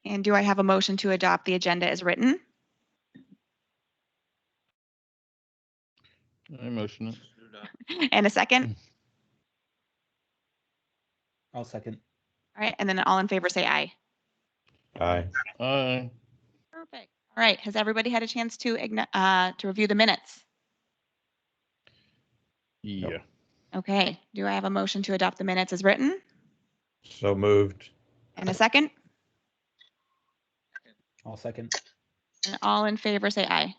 And do I have a motion to adopt the agenda as written? I motion it. And a second? I'll second. All right, and then all in favor say aye. Aye. Aye. Perfect. All right, has everybody had a chance to review the minutes? Yeah. Okay, do I have a motion to adopt the minutes as written? So moved. And a second? I'll second. And all in favor say aye.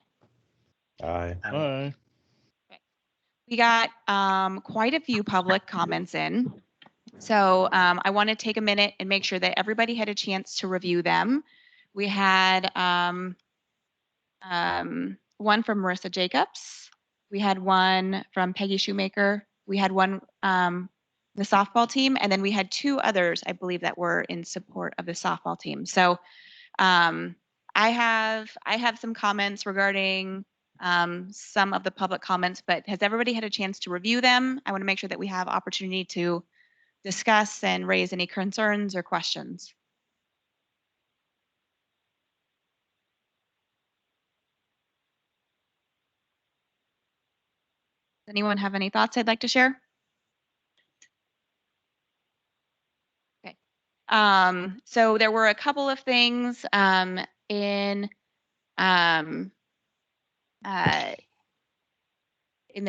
Aye. Aye. We got quite a few public comments in. So I want to take a minute and make sure that everybody had a chance to review them. We had one from Marissa Jacobs. We had one from Peggy Shoemaker. We had one the softball team, and then we had two others, I believe, that were in support of the softball team. So I have some comments regarding some of the public comments, but has everybody had a chance to review them? I want to make sure that we have opportunity to discuss and raise any concerns or questions. Does anyone have any thoughts they'd like to share? Okay. So there were a couple of things in the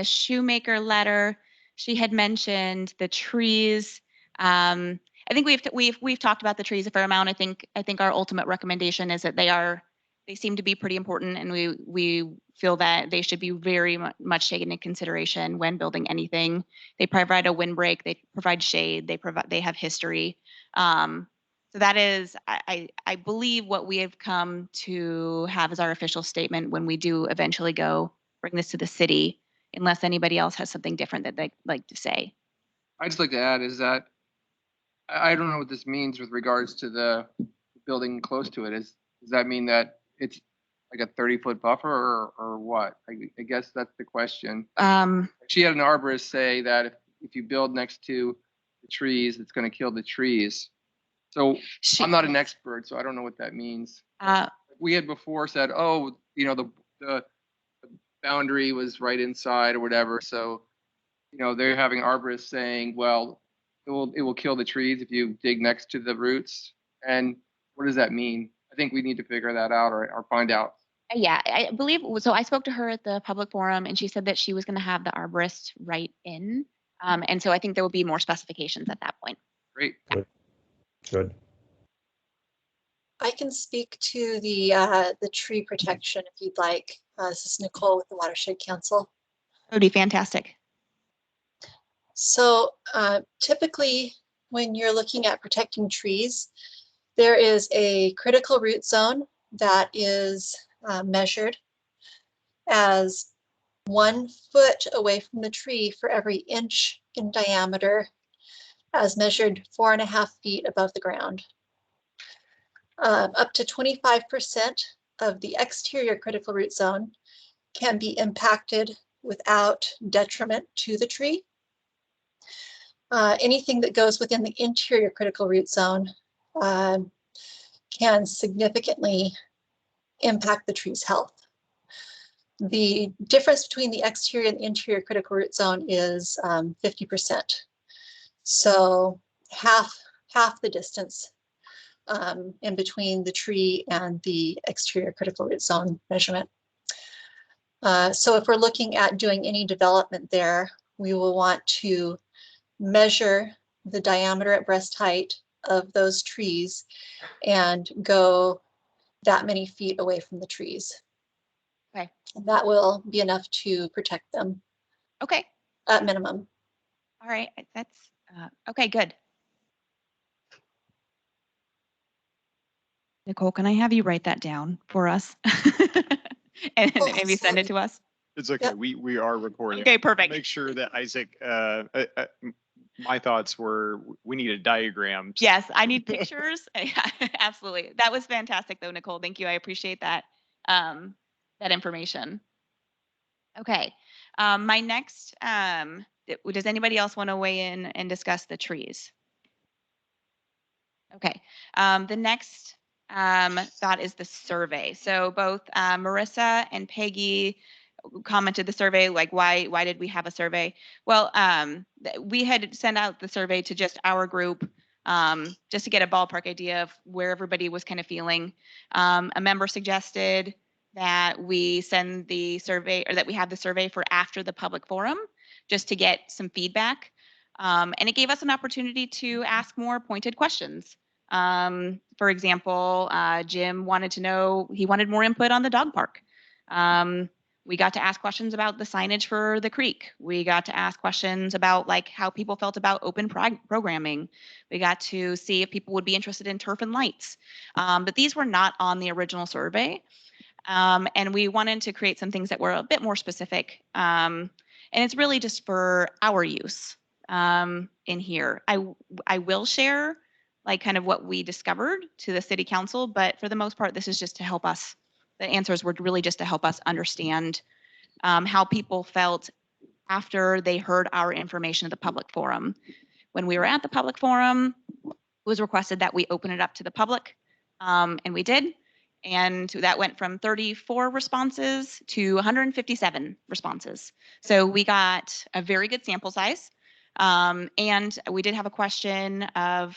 Shoemaker letter. She had mentioned the trees. I think we've talked about the trees a fair amount. I think our ultimate recommendation is that they seem to be pretty important, and we feel that they should be very much taken into consideration when building anything. They provide a windbreak, they provide shade, they have history. So that is, I believe, what we have come to have as our official statement when we do eventually go bring this to the city, unless anybody else has something different that they'd like to say. I'd just like to add is that I don't know what this means with regards to the building close to it. Does that mean that it's like a 30-foot buffer or what? I guess that's the question. She had an arborist say that if you build next to the trees, it's going to kill the trees. So I'm not an expert, so I don't know what that means. We had before said, oh, the boundary was right inside or whatever. So, they're having arborists saying, well, it will kill the trees if you dig next to the roots. And what does that mean? I think we need to figure that out or find out. Yeah, I believe so. I spoke to her at the public forum, and she said that she was going to have the arborist write in. And so I think there will be more specifications at that point. Great. Good. I can speak to the tree protection if you'd like. This is Nicole with the Watershed Council. That would be fantastic. So typically when you're looking at protecting trees, there is a critical root zone that is measured as 1 foot away from the tree for every inch in diameter, as measured 4.5 feet above the ground. Up to 25% of the exterior critical root zone can be impacted without detriment to the tree. Anything that goes within the interior critical root zone can significantly impact the tree's health. The difference between the exterior and the interior critical root zone is 50%. So half the distance in between the tree and the exterior critical root zone measurement. So if we're looking at doing any development there, we will want to measure the diameter at breast height of those trees and go that many feet away from the trees. Okay. And that will be enough to protect them. Okay. At minimum. All right. That's okay. Good. Nicole, can I have you write that down for us and maybe send it to us? It's okay. Yep. We are recording. Okay, perfect. Make sure that Isaac, my thoughts were we need a diagram. Yes, I need pictures. Absolutely. That was fantastic though, Nicole. Thank you. I appreciate that, that information. Okay. My next, does anybody else want to weigh in and discuss the trees? Okay. The next thought is the survey. So both Marissa and Peggy commented the survey, like why did we have a survey? Well, we had sent out the survey to just our group, just to get a ballpark idea of where everybody was kind of feeling. A member suggested that we send the survey, or that we have the survey for after the public forum, just to get some feedback. And it gave us an opportunity to ask more pointed questions. For example, Jim wanted to know, he wanted more input on the dog park. We got to ask questions about the signage for the creek. We got to ask questions about like how people felt about open programming. We got to see if people would be interested in turf and lights. But these were not on the original survey. And we wanted to create some things that were a bit more specific. And it's really just for our use in here. I will share like kind of what we discovered to the city council, but for the most part, this is just to help us. The answers were really just to help us understand how people felt after they heard our information at the public forum. When we were at the public forum, it was requested that we open it up to the public, and we did. And that went from 34 responses to 157 responses. So we got a very good sample size. And we did have a question of,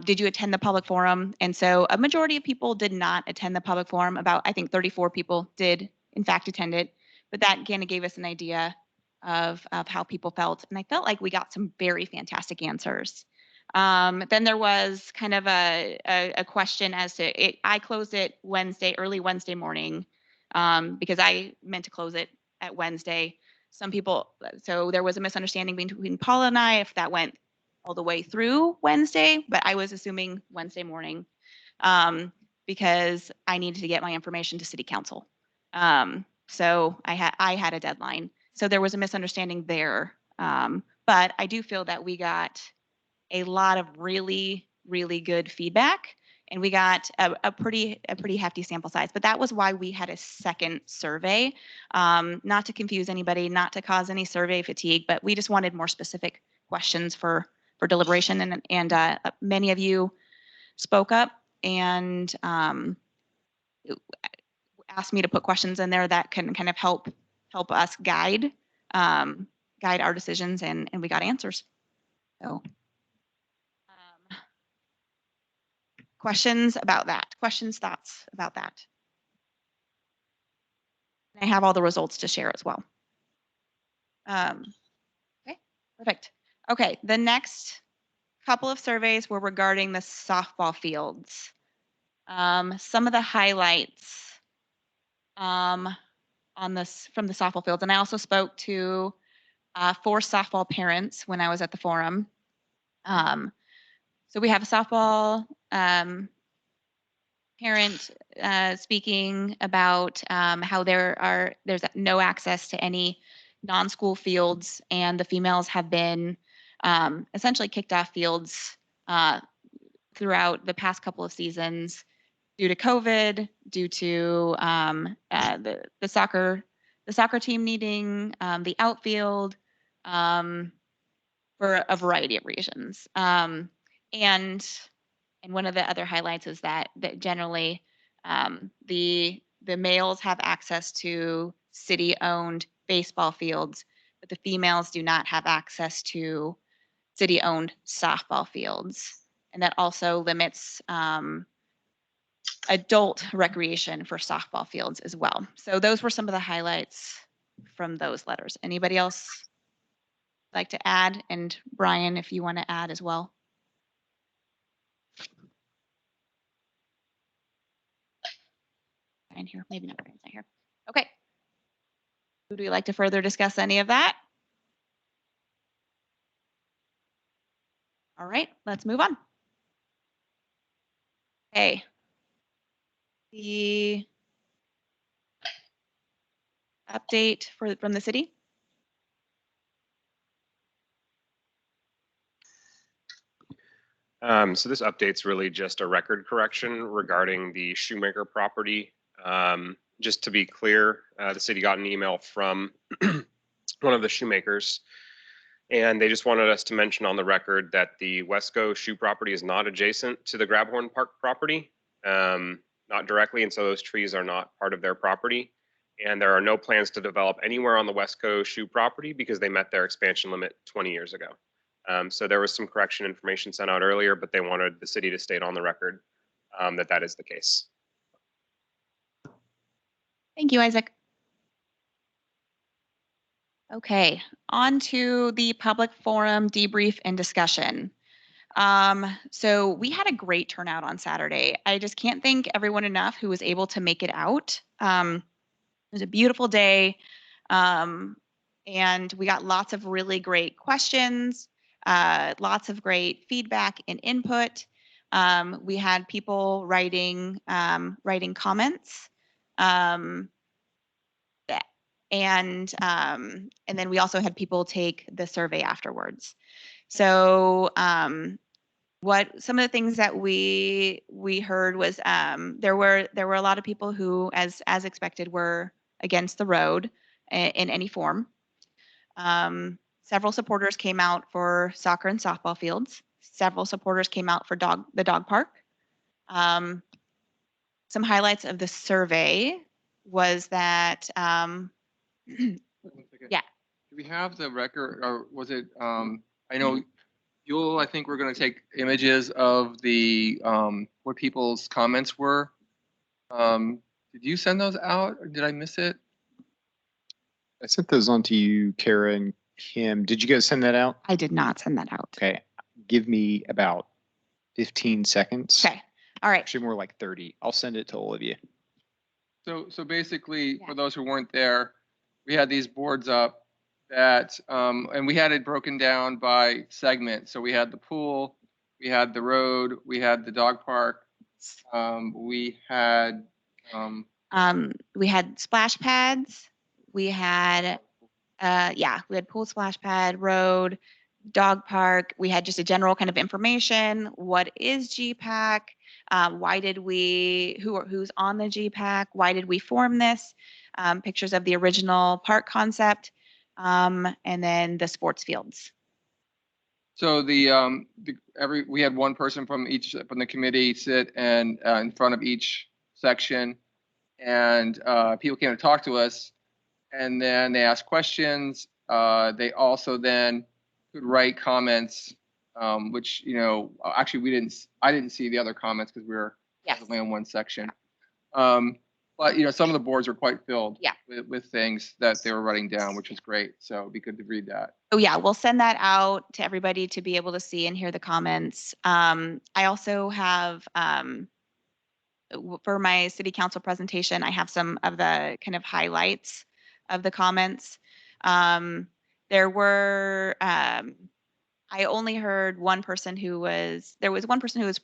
did you attend the public forum? And so a majority of people did not attend the public forum. About, I think 34 people did in fact attend it, but that kind of gave us an idea of how people felt. And I felt like we got some very fantastic answers. Then there was kind of a question as to it. I closed it early Wednesday morning, because I meant to close it at Wednesday. Some people, so there was a misunderstanding between Paula and I if that went all the way through Wednesday, but I was assuming Wednesday morning, because I needed to get my information to city council. So I had a deadline. So there was a misunderstanding there. But I do feel that we got a lot of really, really good feedback, and we got a pretty hefty sample size. But that was why we had a second survey, not to confuse anybody, not to cause any survey fatigue, but we just wanted more specific questions for deliberation. And many of you spoke up and asked me to put questions in there that can kind of help us guide our decisions, and we got answers. So questions about that? Questions, thoughts about that? I have all the results to share as well. Okay, perfect. Okay, the next couple of surveys were regarding the softball fields. Some of the highlights on this from the softball fields, and I also spoke to 4 softball parents when I was at the forum. So we have a softball parent speaking about how there's no access to any non-school fields, and the females have been essentially kicked off fields throughout the past couple of seasons due to COVID, due to the soccer team needing the outfield for a variety of reasons. And one of the other highlights is that generally the males have access to city-owned baseball fields, but the females do not have access to city-owned softball fields. And that also limits adult recreation for softball fields as well. So those were some of the highlights from those letters. Anybody else like to add? And Brian, if you want to add as well. In here, maybe not Brian's not here. Okay. Would we like to further discuss any of that? All right, let's move on. Okay. The update from the city. So this update's really just a record correction regarding the Shoemaker property. Just to be clear, the city got an email from one of the Shoemakers, and they just wanted us to mention on the record that the Wesco shoe property is not adjacent to the Grabhorn Park property. not directly, and so those trees are not part of their property. And there are no plans to develop anywhere on the Wesco shoe property because they met their expansion limit 20 years ago. So there was some correction information sent out earlier, but they wanted the city to state on the record that that is the case. Thank you, Isaac. Okay, on to the public forum debrief and discussion. So we had a great turnout on Saturday. I just can't thank everyone enough who was able to make it out. It was a beautiful day. And we got lots of really great questions, lots of great feedback and input. We had people writing comments. And then we also had people take the survey afterwards. So what some of the things that we heard was there were a lot of people who, as expected, were against the road in any form. Several supporters came out for soccer and softball fields. Several supporters came out for the dog park. Some highlights of the survey was that yeah. Do we have the record, or was it, I know Yule, I think we're gonna take images of the, what people's comments were. Did you send those out, or did I miss it? I sent those on to you, Kara and Kim. Did you guys send that out? I did not send that out. Okay. Give me about 15 seconds. Okay. All right. Actually, more like 30. I'll send it to all of you. So basically, Yeah. for those who weren't there, we had these boards up that, and we had it broken down by segment. So we had the pool, we had the road, we had the dog park, we had, We had splash pads. We had we had pool, splash pad, road, dog park. We had just a general kind of information. What is GPAC? Why did who's on the GPAC? Why did we form this? Pictures of the original park concept, and then the sports fields. so we had one person from the committee sit and in front of each section, and people came to talk to us, and then they asked questions. They also then could write comments, which, actually I didn't see the other comments because we were Yes. only in one section. But some of the boards are quite filled Yeah. with things that they were writing down, which was great. So it'd be good to read that. Oh yeah, we'll send that out to everybody to be able to see and hear the comments. I also have for my city council presentation, I have some of the kind of highlights of the comments. There were I only heard one person who was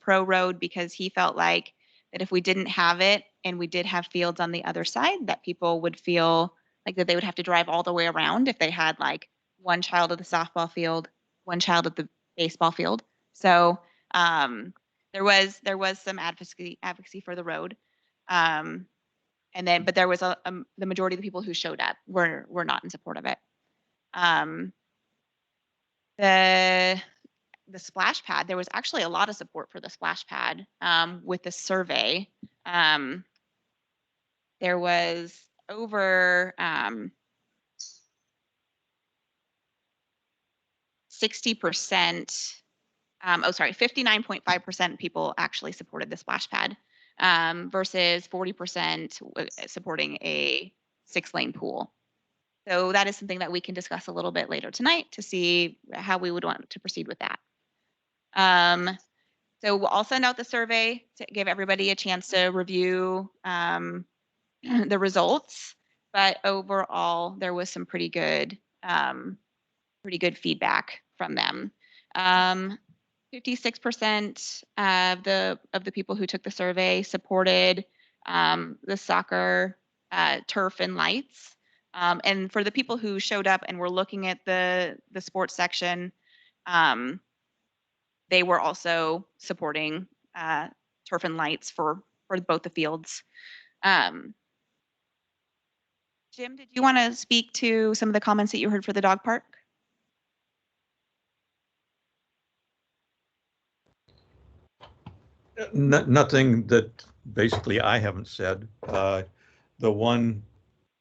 pro road because he felt like that if we didn't have it and we did have fields on the other side, that people would feel like that they would have to drive all the way around if they had like one child at the softball field, one child at the baseball field. So there was some advocacy for the road. But there was the majority of the people who showed up were not in support of it. The splash pad, there was actually a lot of support for the splash pad with the survey. There was over 60%, 59.5% people actually supported the splash pad versus 40% supporting a 6-lane pool. So that is something that we can discuss a little bit later tonight to see how we would want to proceed with that. So I'll send out the survey to give everybody a chance to review the results, but overall there was some pretty good feedback from them. 56% of the people who took the survey supported the soccer turf and lights. And for the people who showed up and were looking at the sports section, they were also supporting turf and lights for both the fields. Jim, did you want to speak to some of the comments that you heard for the dog park? Nothing that basically I haven't said. The one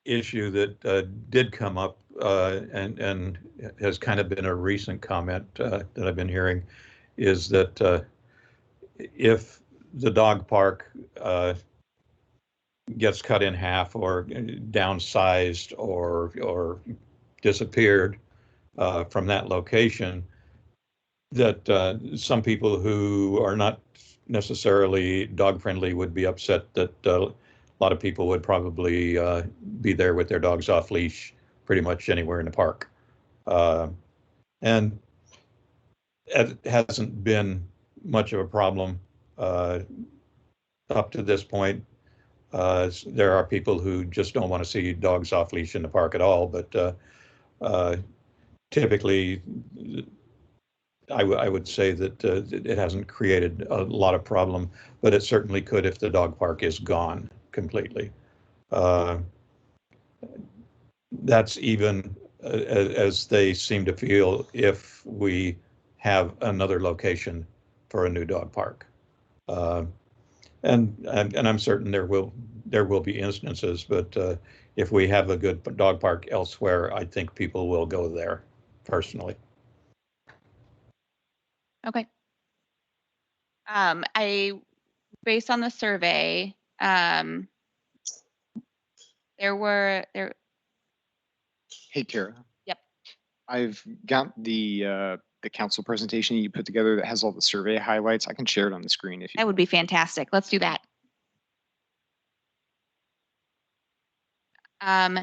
issue that did come up and has kind of been a recent comment that I've been hearing is that if the dog park gets cut in half or downsized or disappeared from that location, that some people who are not necessarily dog friendly would be upset that a lot of people would probably be there with their dogs off leash pretty much anywhere in the park. And it hasn't been much of a problem up to this point. There are people who just don't want to see dogs off leash in the park at all, but typically I would say that it hasn't created a lot of problem, but it certainly could if the dog park is gone completely. That's even as they seem to feel if we have another location for a new dog park. And I'm certain there will be instances, but if we have a good dog park elsewhere, I think people will go there personally. Okay. Based on the survey, there. Hey, Kara. Yep. I've got the council presentation you put together that has all the survey highlights. I can share it on the screen if you. That would be fantastic. Let's do that.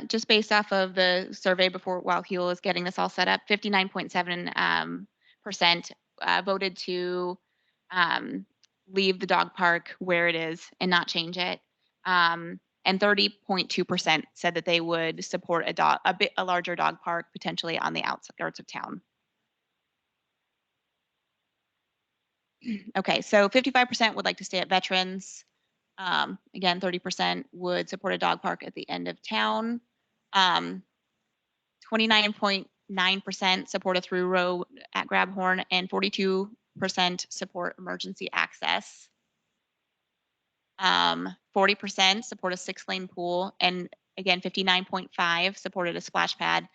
Just based off of the survey while Huel is getting this all set up, 59.7% voted to leave the dog park where it is and not change it. And 30.2% said that they would support a larger dog park, potentially on the outskirts of town. Okay, so 55% would like to stay at Veterans. Again, 30% would support a dog park at the end of town. 29.9% support a through road at Grabhorn, and 42% support emergency access. 40% support a 6-lane pool, and again, 59.5% supported a splash pad,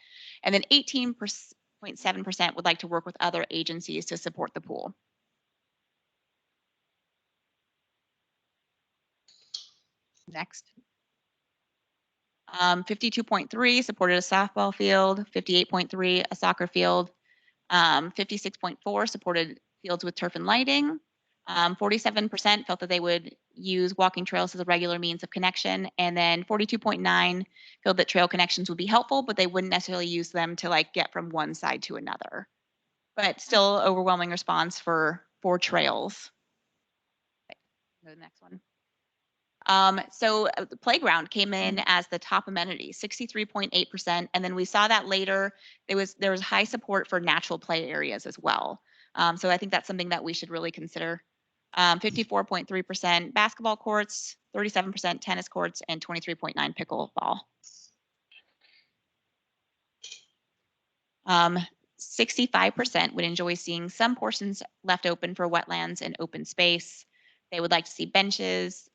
and then 18.7% would like to work with other agencies to support the pool. Next. 52.3% supported a softball field, 58.3% a soccer field, 56.4% supported fields with turf and lighting, 47% felt that they would use walking trails as a regular means of connection, and then 42.9% felt that trail connections would be helpful, but they wouldn't necessarily use them to like get from one side to another. But still overwhelming response for trails. Okay, go to the next one. So the playground came in as the top amenity, 63.8%. And then we saw that later, there was high support for natural play areas as well. So I think that's something that we should really consider. 54.3% basketball courts, 37% tennis courts, and 23.9% pickleball. 65% would enjoy seeing some portions left open for wetlands and open space. They would like to see benches,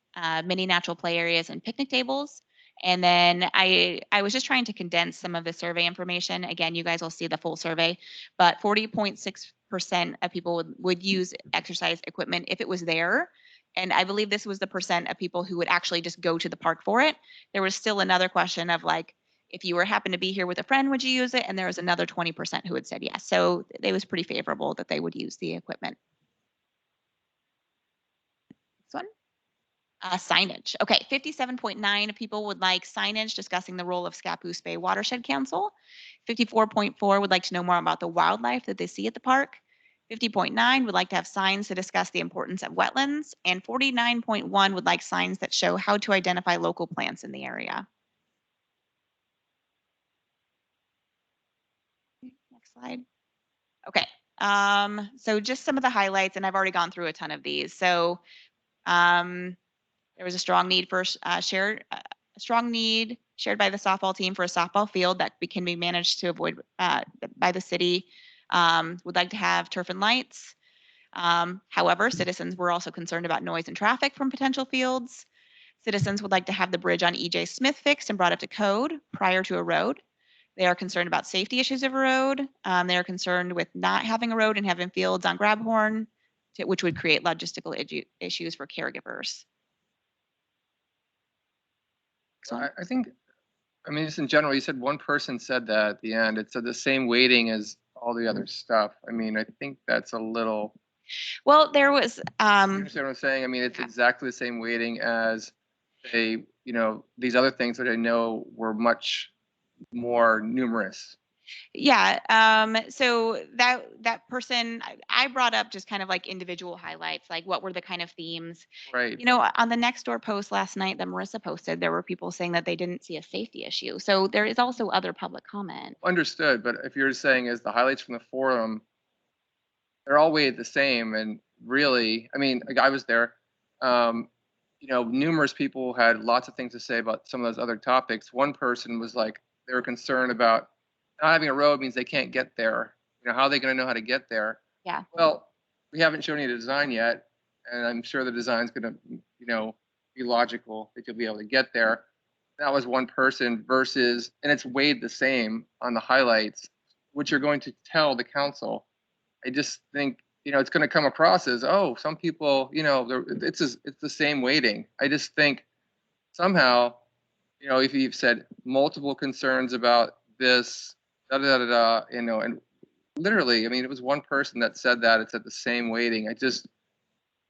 many natural play areas, and picnic tables. And then I was just trying to condense some of the survey information. Again, you guys will see the full survey, but 40.6% of people would use exercise equipment if it was there. And I believe this was the percent of people who would actually just go to the park for it. There was still another question of like, if you were happen to be here with a friend, would you use it? And there was another 20% who had said yes. So it was pretty favorable that they would use the equipment. Next one. Signage. Okay, 57.9% of people would like signage discussing the role of Scappoose Bay Watershed Council. 54.4% would like to know more about the wildlife that they see at the park. 50.9% would like to have signs to discuss the importance of wetlands. And 49.1% would like signs that show how to identify local plants in the area. Next slide. Okay, so just some of the highlights, and I've already gone through a ton of these. So there was a strong need for shared by the softball team for a softball field that can be managed to avoid by the city. Would like to have turf and lights. However, citizens were also concerned about noise and traffic from potential fields. Citizens would like to have the bridge on E.J. Smith fixed and brought up to code prior to a road. They are concerned about safety issues of a road. They are concerned with not having a road and having fields on Grabhorn, which would create logistical issues for caregivers. I think, I mean, just in general, you said one person said that at the end. It said the same weighting as all the other stuff. I mean, I think that's a little, Well, there was, you understand what I'm saying? I mean, it's yeah. exactly the same weighting as, say, you know, these other things that I know were much more numerous. Yeah, so that person, I brought up just kind of like individual highlights, like what were the kind of themes. Right. You know, on the Nextdoor post last night that Marissa posted, there were people saying that they didn't see a safety issue. So there is also other public comment. Understood, but if you're saying is the highlights from the forum, they're all weighted the same, and really, I mean, like I was there. You know, numerous people had lots of things to say about some of those other topics. One person was like, they were concerned about not having a road means they can't get there. You know, how are they going to know how to get there? Yeah. Well, we haven't shown you the design yet, and I'm sure the design's going to, you know, be logical that you'll be able to get there. That was one person versus, and it's weighed the same on the highlights, which you're going to tell the council. I just think, you know, it's going to come across as, oh, some people, you know, it's the same weighting. I just think somehow, you know, if you've said multiple concerns about this, da da da da, you know, and literally, I mean, it was one person that said that it's at the same weighting. I just,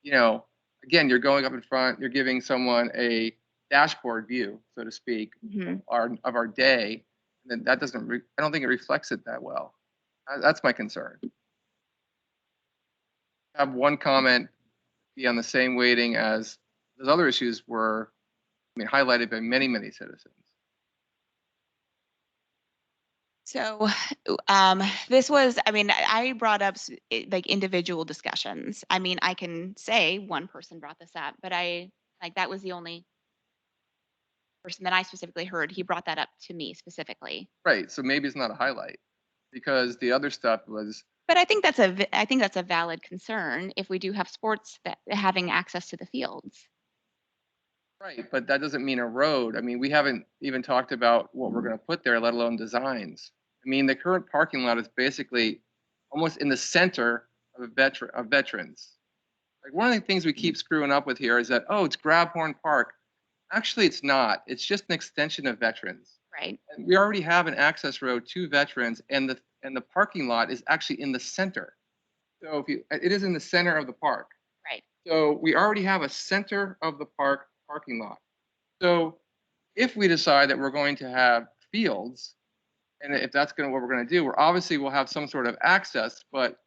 you know, again, you're going up in front, you're giving someone a dashboard view, so to speak, Mhm. of our day, and then that doesn't, I don't think it reflects it that well. That's my concern. Have one comment be on the same weighting as those other issues were, I mean, highlighted by many, many citizens. So, this was, I mean, I brought up like individual discussions. I mean, I can say one person brought this up, but that was the only person that I specifically heard. He brought that up to me specifically. Right. So maybe it's not a highlight because the other stuff was, But I think that's a valid concern if we do have sports that having access to the fields. right. But that doesn't mean a road. I mean, we haven't even talked about what we're going to put there, let alone designs. I mean, the current parking lot is basically almost in the center of veterans. Like one of the things we keep screwing up with here is that, oh, it's Grabhorn Park. Actually, it's not. It's just an extension of veterans. Right. And we already have an access road to veterans, and the parking lot is actually in the center. So it is in the center of the park. Right. So we already have a center of the parking lot. So if we decide that we're going to have fields, and if that's what we're going to do, we'll have some sort of access, but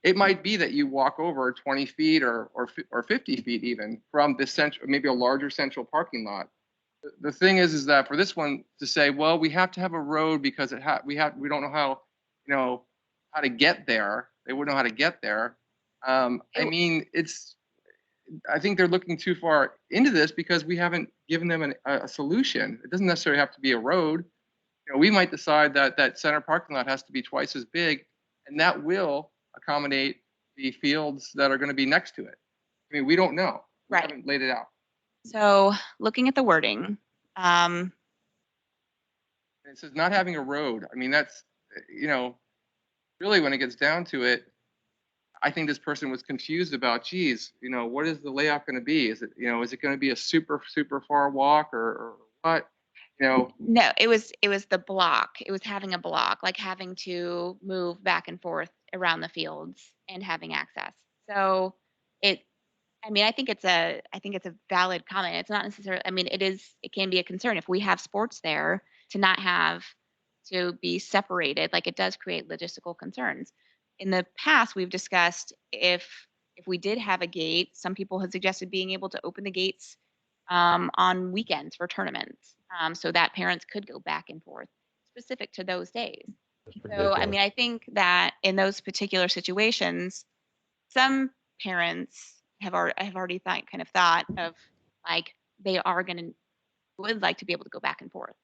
it might be that you walk over 20 feet or 50 feet even from this central, maybe a larger central parking lot. The thing is that for this one to say, well, we have to have a road because we don't know how, you know, how to get there. They wouldn't know how to get there. I mean, I think they're looking too far into this because we haven't given them a solution. It doesn't necessarily have to be a road. You know, we might decide that that center parking lot has to be twice as big, and that will accommodate the fields that are going to be next to it. I mean, we don't know. We Right. haven't laid it out. So looking at the wording, And it says not having a road. I mean, that's, you know, really when it gets down to it, I think this person was confused about, geez, you know, what is the layout going to be? Is it, you know, is it going to be a super, super far walk or what? You know, no, it was the block. It was having a block, like having to move back and forth around the fields and having access. So I mean, I think it's a valid comment. It's not necessarily, I mean, it can be a concern if we have sports there to not have to be separated, like it does create logistical concerns. In the past, we've discussed if we did have a gate, some people had suggested being able to open the gates on weekends for tournaments, so that parents could go back and forth specific to those days. That's So, I mean, ridiculous. I think that in those particular situations, some parents have already thought of like they are going to would like to be able to go back and forth.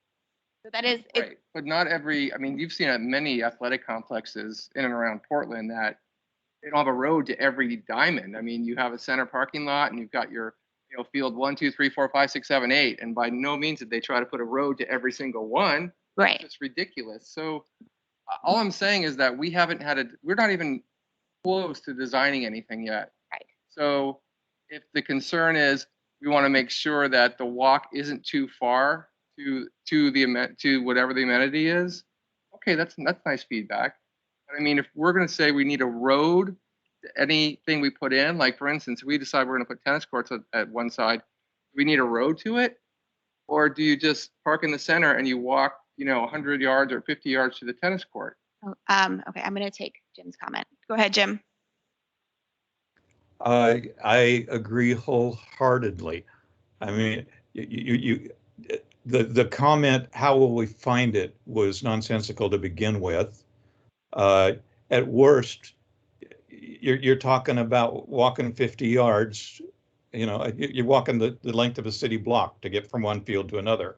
So that is it. right. But not every, I mean, you've seen at many athletic complexes in and around Portland that they don't have a road to every diamond. I mean, you have a center parking lot and you've got your, field 1, 2, 3, 4, 5, 6, 7, 8. And by no means did they try to put a road to every single one. Right. It's ridiculous. So all I'm saying is that we're not even close to designing anything yet. Right. So if the concern is we want to make sure that the walk isn't too far to whatever the amenity is, okay, that's nice feedback. But I mean, if we're going to say we need a road to anything we put in, like for instance, we decide we're going to put tennis courts at one side, do we need a road to it? Or do you just park in the center and you walk, 100 yards or 50 yards to the tennis court? Okay, I'm going to take Jim's comment. Go ahead, Jim. I agree wholeheartedly. I mean, the comment, how will we find it, was nonsensical to begin with. At worst, you're talking about walking 50 yards. You're walking the length of a city block to get from one field to another.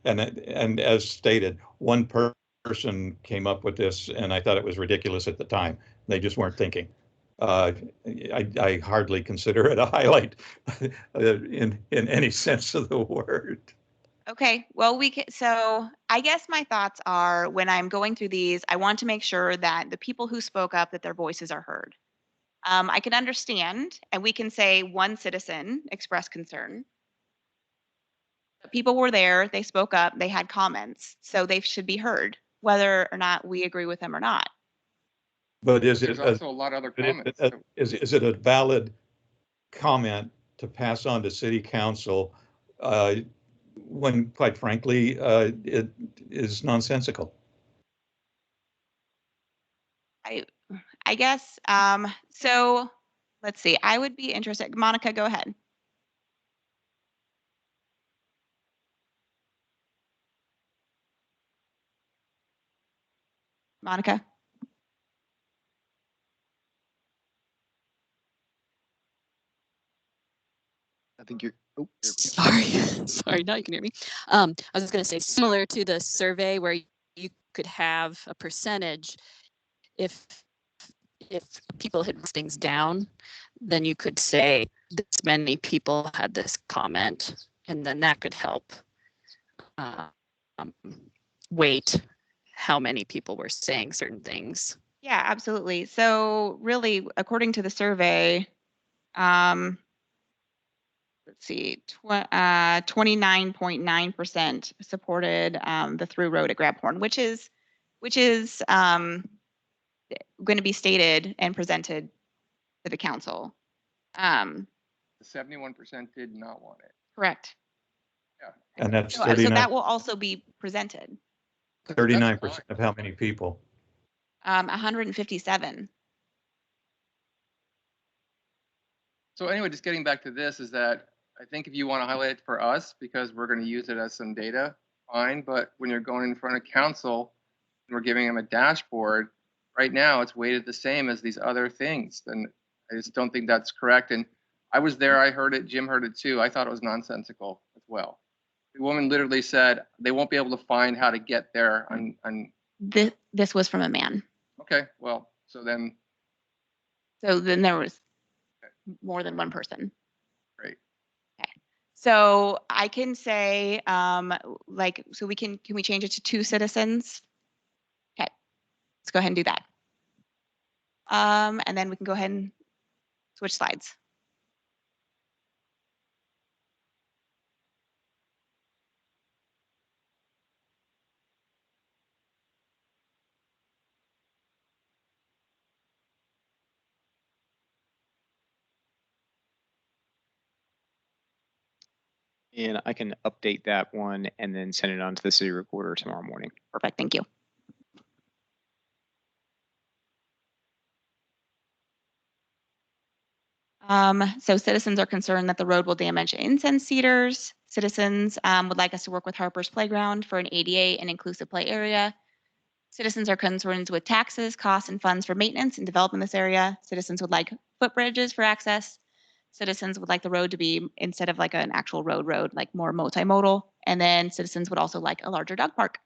And as stated, one person came up with this, and I thought it was ridiculous at the time. They just weren't thinking. I hardly consider it a highlight in any sense of the word. Okay, well, so I guess my thoughts are, when I'm going through these, I want to make sure that the people who spoke up, that their voices are heard. I can understand, and we can say one citizen expressed concern. But people were there, they spoke up, they had comments, so they should be heard, whether or not we agree with them or not. But is There's it also a lot of other comments. is it a valid comment to pass on to city council when, quite frankly, it is nonsensical? I guess, so let's see, I would be interested. Monica, go ahead. Monica? I think you're, oh, there we go. Sorry, sorry, now you can hear me. I was just going to say, similar to the survey where you could have a percentage, if people hit things down, then you could say this many people had this comment, and then that could help weight how many people were saying certain things. Yeah, absolutely. So really, according to the survey, let's see, 29.9% supported the through road at Grabhorn, which is going to be stated and presented to the council. 71% did not want it. Correct. Yeah. And that's So 39, that will also be presented. 39% of how many people? 157. So anyway, just getting back to this is that I think if you want to highlight it for us, because we're going to use it as some data, fine. But when you're going in front of council and we're giving them a dashboard, right now it's weighted the same as these other things. And I just don't think that's correct. And I was there, I heard it, Jim heard it too. I thought it was nonsensical as well. The woman literally said they won't be able to find how to get there on This was from a man. okay, well, so then there was more than one person. great. Okay. So I can say, so can we change it to 2 citizens? Okay, let's go ahead and do that. And then we can go ahead and switch slides. And I can update that one and then send it on to the city recorder tomorrow morning. Perfect, thank you. So citizens are concerned that the road will damage incense cedars. Citizens would like us to work with Harper's Playground for an ADA and inclusive play area. Citizens are concerned with taxes, costs, and funds for maintenance and development in this area. Citizens would like footbridges for access. Citizens would like the road to be, instead of like an actual road, like more multimodal. And then citizens would also like a larger dog park.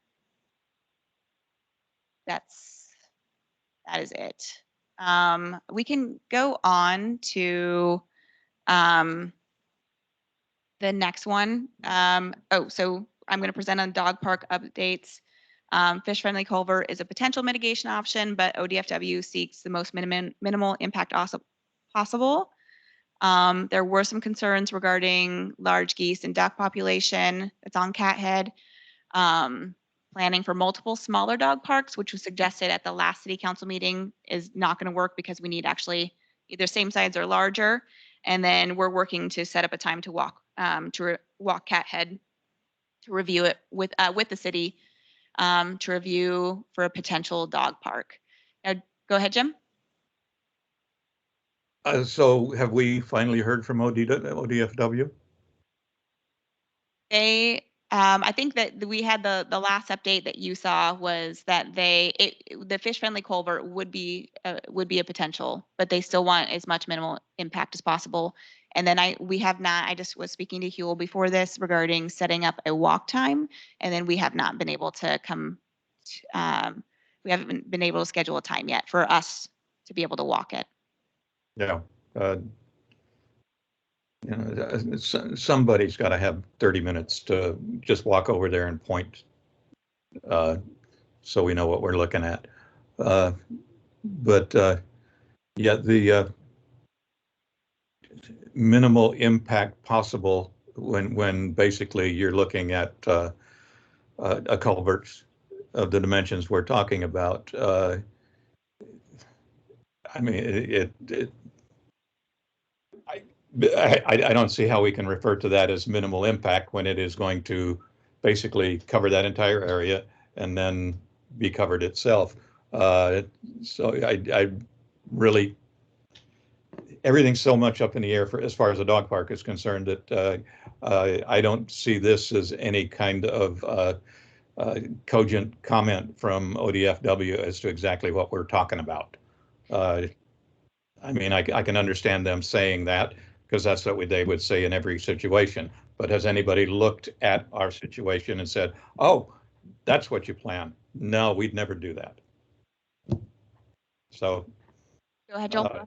That is it. We can go on to the next one. So I'm going to present on dog park updates. Fish-friendly culvert is a potential mitigation option, but ODFW seeks the most minimal impact also possible. There were some concerns regarding large geese and duck population. It's on Cathead. Planning for multiple smaller dog parks, which was suggested at the last city council meeting, is not going to work because we need actually either same size or larger. And then we're working to set up a time to walk walk Cathead to review it with the city to review for a potential dog park. Now, go ahead, Jim. So have we finally heard from ODFW? They, I think that we had the last update that you saw was that the fish friendly culvert would be a potential, but they still want as much minimal impact as possible. And then I just was speaking to Huel before this regarding setting up a walk time, and then we have not been able to we haven't been able to schedule a time yet for us to be able to walk it. Yeah. Somebody's got to have 30 minutes to just walk over there and point, so we know what we're looking at. But yeah, the minimal impact possible when basically you're looking at a culvert of the dimensions we're talking about. I mean, I don't see how we can refer to that as minimal impact when it is going to basically cover that entire area and then be covered itself. So I really, everything's so much up in the air as far as the dog park is concerned that I don't see this as any kind of cogent comment from ODFW as to exactly what we're talking about. I mean, I can understand them saying that, because that's what they would say in every situation. But has anybody looked at our situation and said, oh, that's what you plan? No, we'd never do that. So. Go ahead, Joel.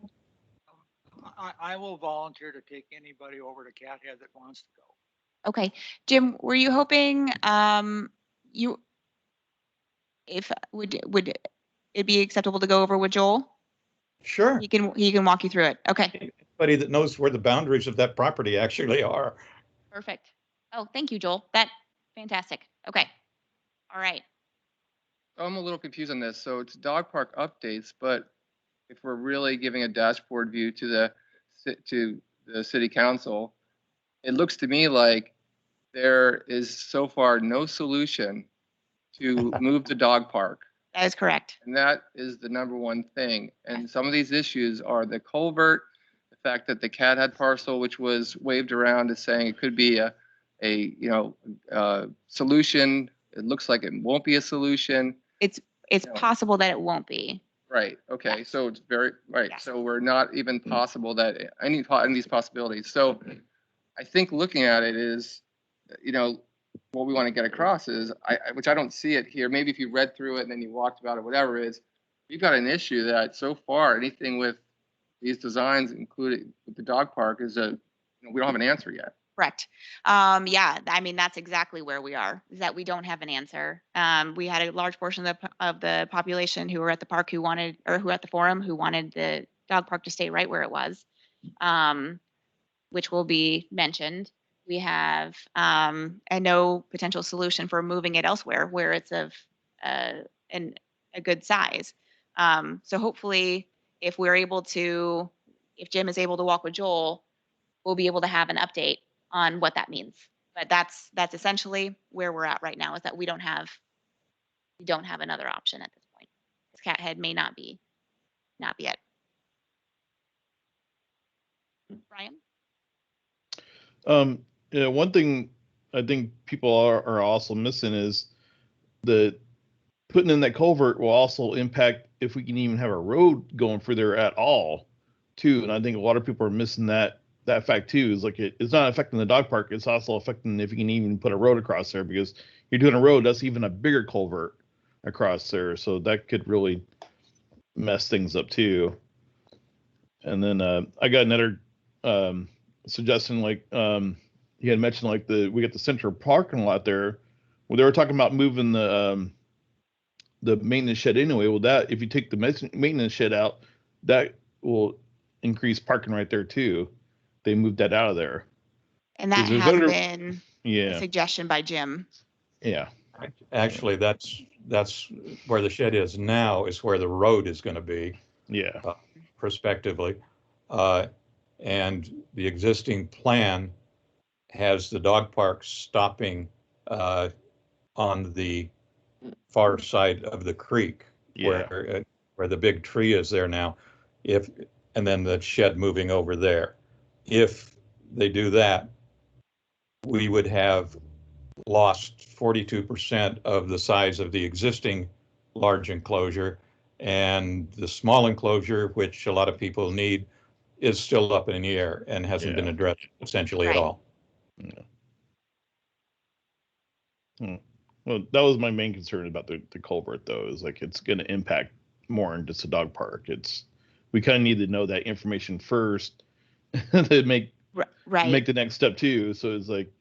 I will volunteer to take anybody over to Cathead that wants to go. Okay. Jim, were you hoping would it be acceptable to go over with Joel? Sure. He can walk you through it. Okay. Anybody that knows where the boundaries of that property actually are. Perfect. Oh, thank you, Joel. Fantastic. Okay. All right. I'm a little confused on this. So it's dog park updates, but if we're really giving a dashboard view to the city council, it looks to me like there is so far no solution to move the dog park. That is correct. And that is the number one thing. And some of these issues are the culvert, the fact that the Cathead parcel, which was waved around as saying it could be a solution. It looks like it won't be a solution. It's possible that it won't be. Right. Okay. Yes. So it's very right. Yes. So we're not even possible that any of these possibilities. So I think looking at it is, what we want to get across is, which I don't see it here. Maybe if you read through it and then you walked about it, whatever it is, we've got an issue that so far anything with these designs, including with the dog park, is we don't have an answer yet. Correct. Yeah, I mean, that's exactly where we are, is that we don't have an answer. We had a large portion of the population who were at the park who at the forum who wanted the dog park to stay right where it was, which will be mentioned. We have a no potential solution for moving it elsewhere where it's of a good size. So hopefully if Jim is able to walk with Joel, we'll be able to have an update on what that means. But that's essentially where we're at right now, is that we don't have another option at this point. Cathead may not be it. Brian? Yeah, one thing I think people are also missing is the putting in that culvert will also impact if we can even have a road going through there at all, too. And I think a lot of people are missing that fact too. Is like it's not affecting the dog park; it's also affecting if you can even put a road across there, because you're doing a road that's even a bigger culvert across there. So that could really mess things up too. And then I got another suggestion, like you had mentioned, like we got the central parking lot there. Well, they were talking about moving the maintenance shed anyway. Well, that if you take the maintenance shed out, that will increase parking right there too. They moved that out of there. And that 'Cause there's has other- been a Yeah, suggestion by Jim. yeah, Actually, that's where the shed is now, is where the road is going to be yeah, prospectively. And the existing plan has the dog park stopping on the far side of the creek yeah. where the big tree is there now. And then the shed moving over there. If they do that, we would have lost 42% of the size of the existing large enclosure, and the small enclosure, which a lot of people need, is still up in the air and hasn't been Yeah. addressed essentially at Right. all. Well, that was my main concern about the culvert, though, is like it's going to impact more than just a dog park. We kind of need to know that information first to make Right. the next step too. So it's like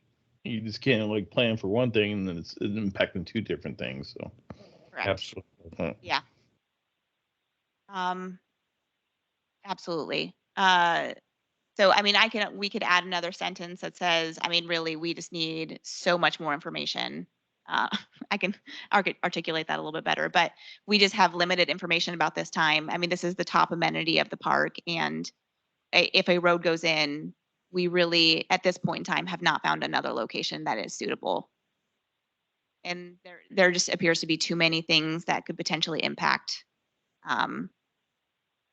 you just can't like plan for one thing and then it's impacting two different things. So Correct. Absolutely. Yeah. Absolutely. So, I mean, we could add another sentence that says, I mean, really, we just need so much more information. I can articulate that a little bit better, but we just have limited information about this time. I mean, this is the top amenity of the park, and if a road goes in, we really, at this point in time, have not found another location that is suitable. And there just appears to be too many things that could potentially impact um,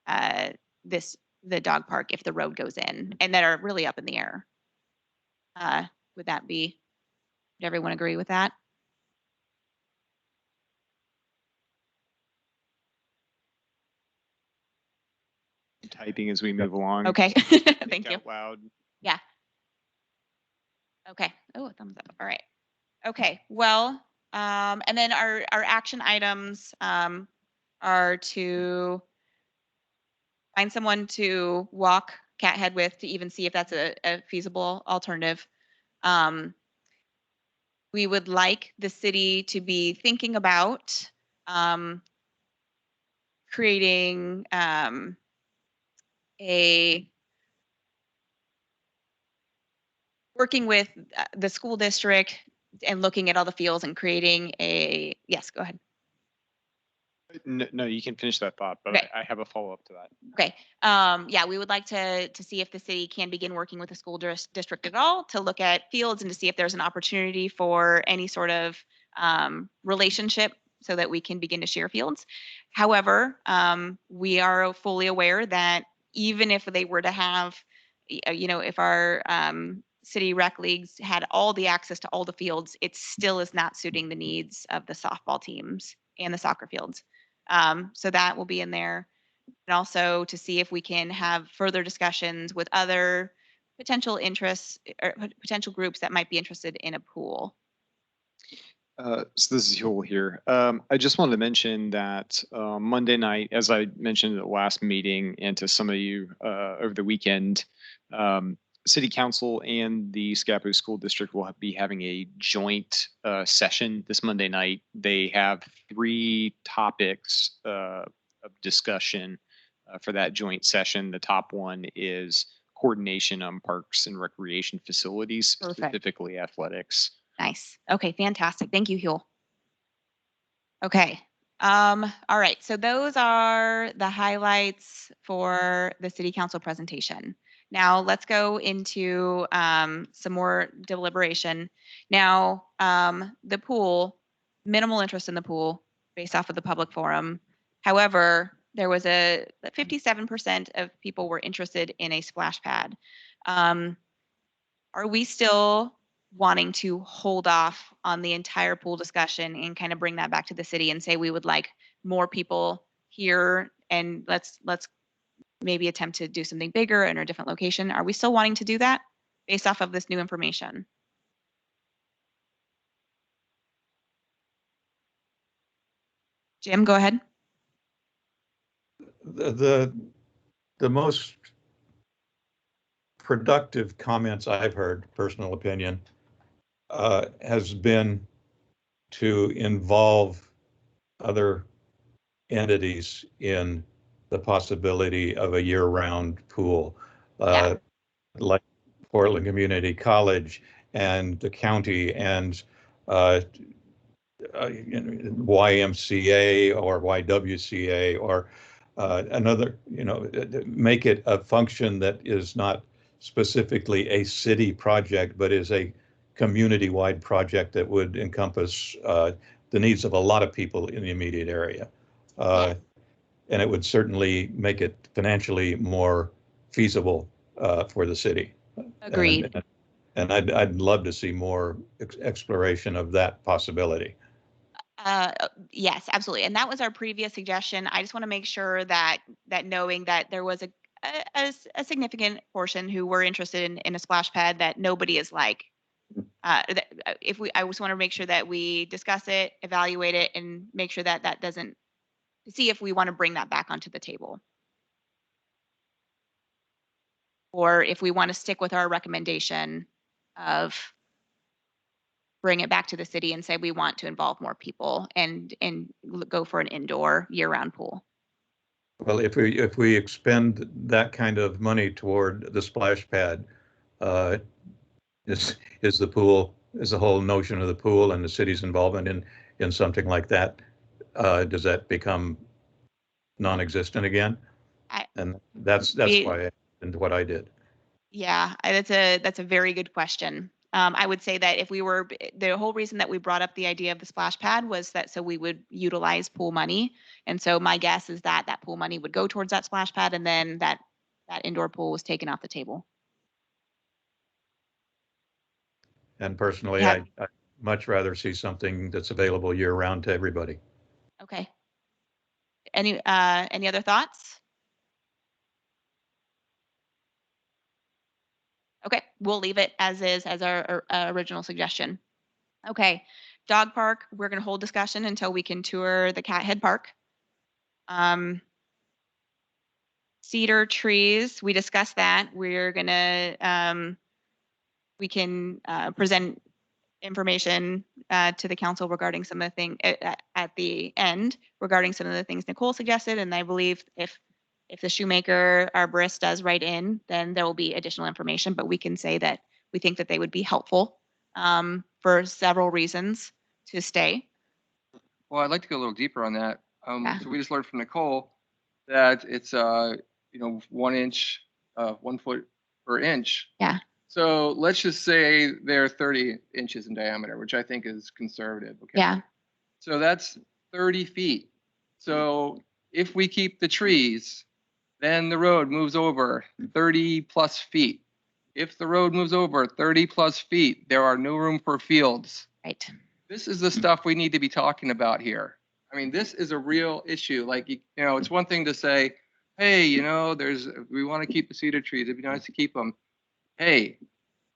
the dog park if the road goes in, and that are really up in the air. Would everyone agree with that? Typing as we move along. Okay, Think thank you. out loud. Yeah. Okay. Oh, a thumbs up. All right. Okay. Well, and then our action items are to find someone to walk Cathead with to even see if that's a feasible alternative. We would like the city to be thinking about creating working with the school district and looking at all the fields and creating yes, go ahead. No, you can finish that thought, but Okay. I have a follow up to that. Okay. Yeah, we would like to see if the city can begin working with the school district at all to look at fields and to see if there's an opportunity for any sort of relationship so that we can begin to share fields. However, we are fully aware that even if they were to have, if our city rec leagues had all the access to all the fields, it still is not suiting the needs of the softball teams and the soccer fields. So that will be in there. And also to see if we can have further discussions with other potential interests or potential groups that might be interested in a pool. So this is Huel here. I just wanted to mention that Monday night, as I mentioned at the last meeting, and to some of you over the weekend, City Council and the Scapa School District will be having a joint session this Monday night. They have 3 topics of discussion for that joint session. The top one is coordination on parks and recreation facilities, Perfect. specifically athletics. Nice. Okay, fantastic. Thank you, Huel. Okay. All right. So those are the highlights for the city council presentation. Now let's go into some more deliberation. Now, the pool, minimal interest in the pool based off of the public forum. However, there was 57% of people were interested in a splash pad. Are we still wanting to hold off on the entire pool discussion and kind of bring that back to the city and say we would like more people here and let's maybe attempt to do something bigger in a different location? Are we still wanting to do that based off of this new information? Jim, go ahead. the most productive comments I've heard, personal opinion, has been to involve other entities in the possibility of a year-round pool, like Portland Community College and the county and YMCA or YWCA or another, make it a function that is not specifically a city project, but is a community-wide project that would encompass the needs of a lot of people in the immediate area. And it would certainly make it financially more feasible for the city. Agreed. And I'd love to see more exploration of that possibility. Yes, absolutely. And that was our previous suggestion. I just want to make sure that knowing that there was a significant portion who were interested in a splash pad, that nobody is like, I just want to make sure that we discuss it, evaluate it, and make sure that that doesn't, see if we want to bring that back onto the table. Or if we want to stick with our recommendation of bring it back to the city and say we want to involve more people and go for an indoor year-round pool. Well, if we expend that kind of money toward the splash pad, is the whole notion of the pool and the city's involvement in something like that, does that become non-existent again? And that's why I did what I did. Yeah, that's a very good question. I would say that if we were, the whole reason that we brought up the idea of the splash pad was that so we would utilize pool money. And so my guess is that that pool money would go towards that splash pad, and then that indoor pool was taken off the table. And personally, I'd much rather see something that's available year round to everybody. Okay. Any other thoughts? Okay, we'll leave it as is, as our original suggestion. Okay, dog park, we're going to hold discussion until we can tour the Cathead Park. Cedar trees, we discussed that. We're going to, we can present information to the council regarding some of the things at the end regarding some of the things Nicole suggested. And I believe if the shoemaker arborist does write in, then there will be additional information, but we can say that we think that they would be helpful for several reasons to stay. Well, I'd like to go a little deeper on that. So we just learned from Nicole that it's 1 inch, 1 foot per inch. Yeah. So let's just say they're 30 inches in diameter, which I think is conservative. Okay. Yeah. So that's 30 feet. So if we keep the trees, then the road moves over 30 plus feet. If the road moves over 30 plus feet, there are no room for fields. Right. This is the stuff we need to be talking about here. I mean, this is a real issue. Like, it's one thing to say, hey, we want to keep the cedar trees. It'd be nice to keep them. Hey,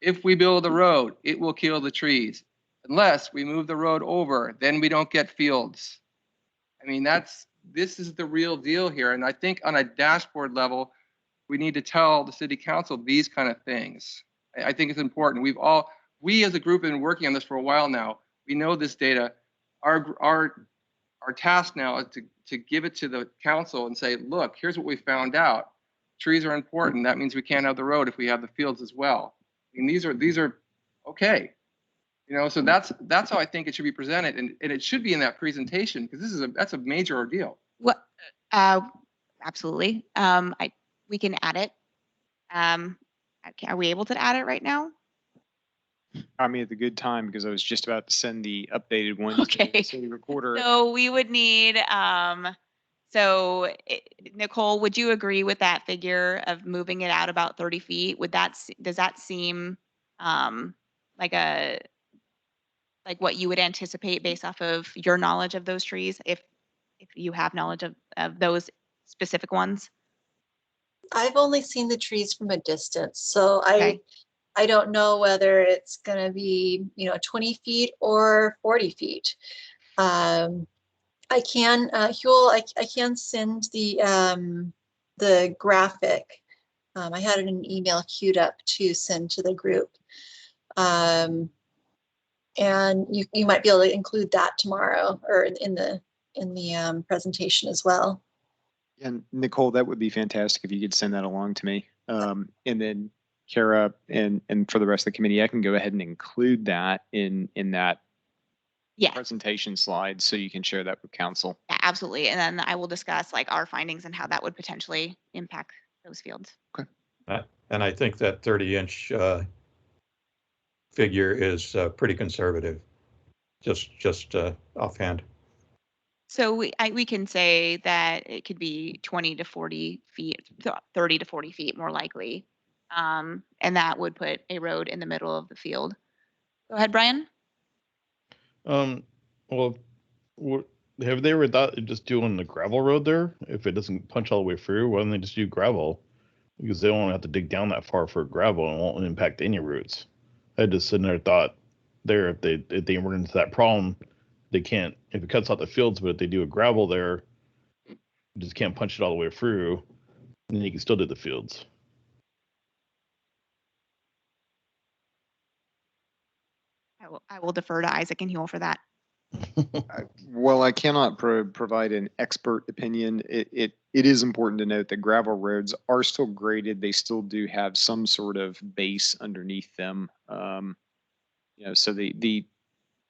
if we build a road, it will kill the trees. Unless we move the road over, then we don't get fields. I mean, this is the real deal here. And I think on a dashboard level, we need to tell the city council these kind of things. I think it's important. We as a group have been working on this for a while now. We know this data. Our task now is to give it to the council and say, look, here's what we found out. Trees are important. That means we can't have the road if we have the fields as well. I mean, these are okay. So that's how I think it should be presented, and it should be in that presentation, because that's a major ordeal. What? Absolutely. We can add it. Are we able to add it right now? Got me at the good time, because I was just about to send the updated one to the city recorder. So we would need. Nicole, would you agree with that figure of moving it out about 30 feet? Does that seem like what you would anticipate based off of your knowledge of those trees, if you have knowledge of those specific ones? I've only seen the trees from a distance, so Okay. I don't know whether it's going to be 20 feet or 40 feet. I can, Huel, I can send the graphic. I had an email queued up to send to the group. And you might be able to include that tomorrow or in the presentation as well. And Nicole, that would be fantastic if you could send that along to me. And then Kara and for the rest of the committee, I can go ahead and include that in that Yeah, presentation slide so you can share that with council. yeah, absolutely. And then I will discuss like our findings and how that would potentially impact those fields. And I think that 30-inch figure is pretty conservative, just offhand. So we can say that it could be 20 to 40 feet, 30 to 40 feet more likely. And that would put a road in the middle of the field. Go ahead, Brian. Well, what, have they ever thought of just doing the gravel road there? If it doesn't punch all the way through, why don't they just do gravel? Because they don't have to dig down that far for gravel and it won't impact any roots. I just sitting there thought there if they run into that problem, they can't if it cuts out the fields, but if they do a gravel there, you just can't punch it all the way through, and then you can still do the fields. I will defer to Isaac and Huel for that. Well, I cannot provide an expert opinion. It is important to note that gravel roads are still graded. They still do have some sort of base underneath them. So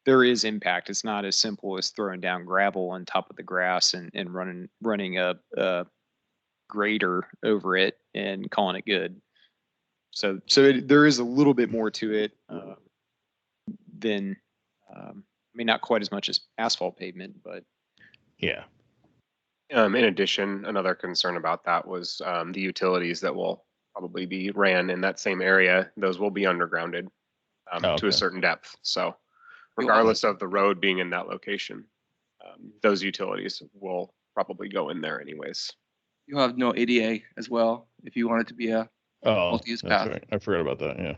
there is impact. It's not as simple as throwing down gravel on top of the grass and running a grader over it and calling it good. So there is a little bit more to it than. I mean, not quite as much as asphalt pavement, but Yeah. In addition, another concern about that was the utilities that will probably be ran in that same area. Those will be undergrounded to Okay. a certain depth. So regardless of the road being in that location, those utilities will probably go in there anyways. You'll have no ADA as well if you want it to be a Oh, multi-use that's path. right. I forgot about that. Yeah.